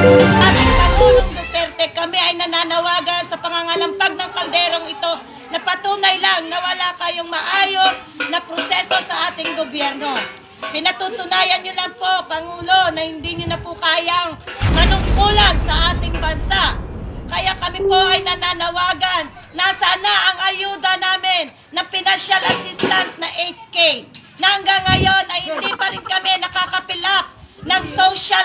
Aming Pangulong Duterte, kami ay nananawagan sa pangangalampag ng kalderong ito na patunay lang na wala kayong maayos na proseso sa ating gobyerno. Pinatutunayan nyo lang po, Pangulo, na hindi nyo na po kayang manungkulan sa ating bansa. Kaya kami po ay nananawagan na sana ang ayuda namin ng financial assistance na 8K na hanggang ngayon ay hindi pa rin kami nakakapilak ng social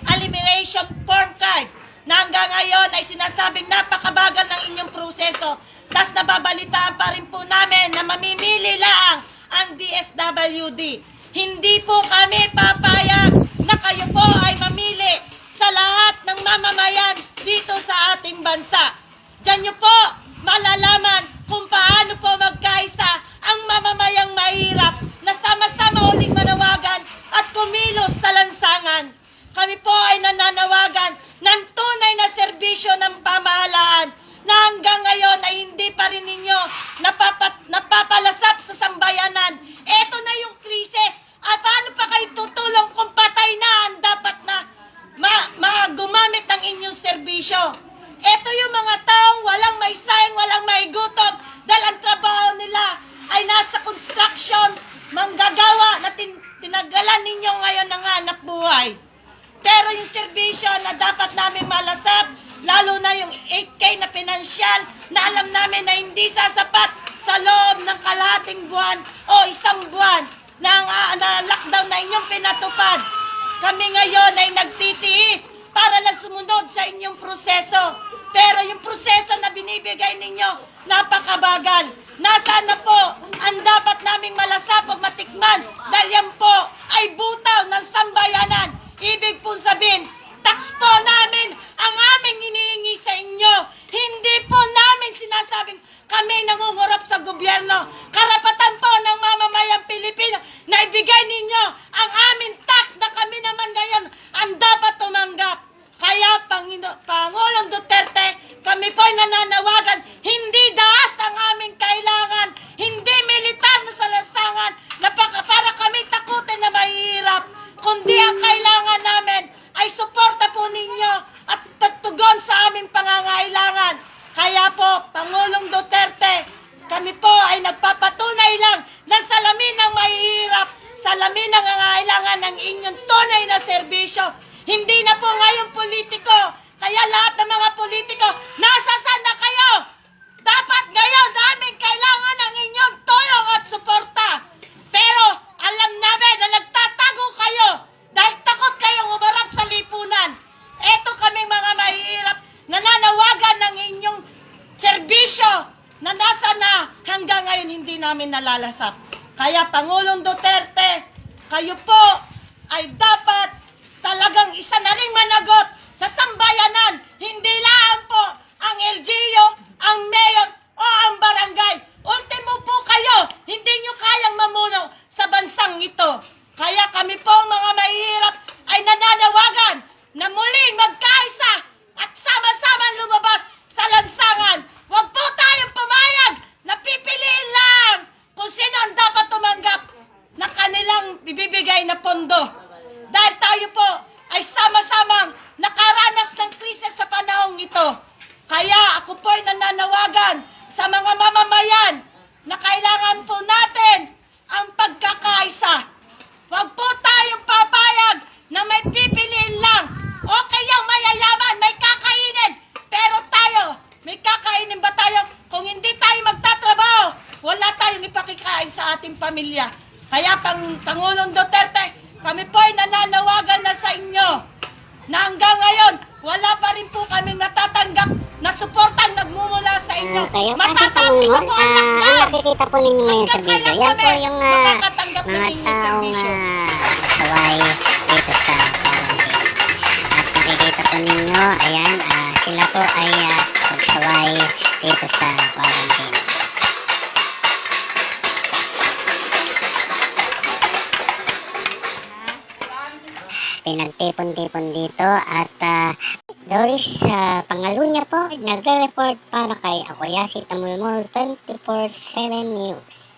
elimination form card na hanggang ngayon ay sinasabing napakabagal ng inyong proseso. Tas nababalitaan pa rin po namin na mamimili lang ang DSWD. Hindi po kami papayag na kayo po ay mamili sa lahat ng mamamayan dito sa ating bansa. Diyan nyo po malalaman kung paano po magkaisa ang mamamayang mahirap na sama-sama uling manawagan at kumilos sa lansangan. Kami po ay nananawagan ng tunay na serbisyo ng pamahalaan na hanggang ngayon ay hindi pa rin ninyo napapalasap sa sambayanan. Ito na yung krisis. At paano pa kayo tutulong kung patay na ang dapat na gumamit ng inyong serbisyo? Ito yung mga taong walang may sayang, walang may gutom dahil ang trabaho nila ay nasa construction, manggagawa na tinagalan ninyo ngayon ng hanap buhay. Pero yung serbisyo na dapat namin malasap, lalo na yung 8K na pinansyal na alam namin na hindi sasapat sa loob ng kalahating buwan o isang buwan na lockdown na inyong pinatupad. Kami ngayon ay nagtitiis para lang sumunod sa inyong proseso. Pero yung proseso na binibigay ninyo, napakabagal. Nasaan na po ang dapat naming malasap o matikman dahil yan po ay butaw ng sambayanan. Ibig po sabihin, tax po namin ang aming hinihingi sa inyo. Hindi po namin sinasabing kami nangungurap sa gobyerno. Karapatan po ng mamamayang Pilipino na ibigay ninyo ang aming tax na kami naman ngayon ang dapat tumanggap. Kaya Pangulong Duterte, kami po ay nananawagan, hindi daas ang aming kailangan, hindi militar na salasangan na para kami takutin na mahihirap, kundi ang kailangan namin ay suporta po ninyo at pagtugon sa aming pangangailangan. Kaya po, Pangulong Duterte, kami po ay nagpapatunay lang na salamin ng mahihirap, salamin ng nangangailangan ng inyong tunay na serbisyo. Hindi na po ngayon politiko, kaya lahat ng mga politiko, nasasaan na kayo? Dapat ngayon namin kailangan ng inyong tulong at suporta. Pero alam namin na nagtatago kayo dahil takot kayong umarap sa lipunan. Eto kaming mga mahihirap, nananawagan ng inyong serbisyo na nasa na hanggang ngayon hindi namin nalalasap. Kaya Pangulong Duterte, kayo po ay dapat talagang isa na ring managot sa sambayanan. Hindi lang po ang LGU, ang mayor o ang barangay. Ultimo po kayo, hindi nyo kayang mamuno sa bansang ito. Kaya kami po mga mahihirap ay nananawagan na muling magkaisa at sama-sama lumabas sa lansangan. Huwag po tayong pumayag na pipiliin lang kung sino ang dapat tumanggap na kanilang bibigay na pondo. Dahil tayo po ay sama-samang nakaranas ng krisis sa panahong ito. Kaya ako po ay nananawagan sa mga mamamayan na kailangan po natin ang pagkakaisa. Huwag po tayong papayag na may pipiliin lang. Okay yung mayayaman, may kakainin. Pero tayo, may kakainin ba tayo? Kung hindi tayo magtatrabaho, wala tayong ipakikain sa ating pamilya. Kaya Pangulong Duterte, kami po ay nananawagan na sa inyo na hanggang ngayon, wala pa rin po kami natatanggap na suportang nagmumula sa inyo. Kayo kasi Matatapos Pangulong, po ang ang lockdown. nakikita po ninyo ngayon sa video, yan po yung makakatanggap ng mga inyong taong serbisyo. saway dito sa quarantine. At nakikita po ninyo, ayan, sila po ay pagsaway dito sa quarantine. Pinagtipon-tipon dito at Doris Pangalunya po nagre-report para kay Akoyasi Tamulmol 24/7 News.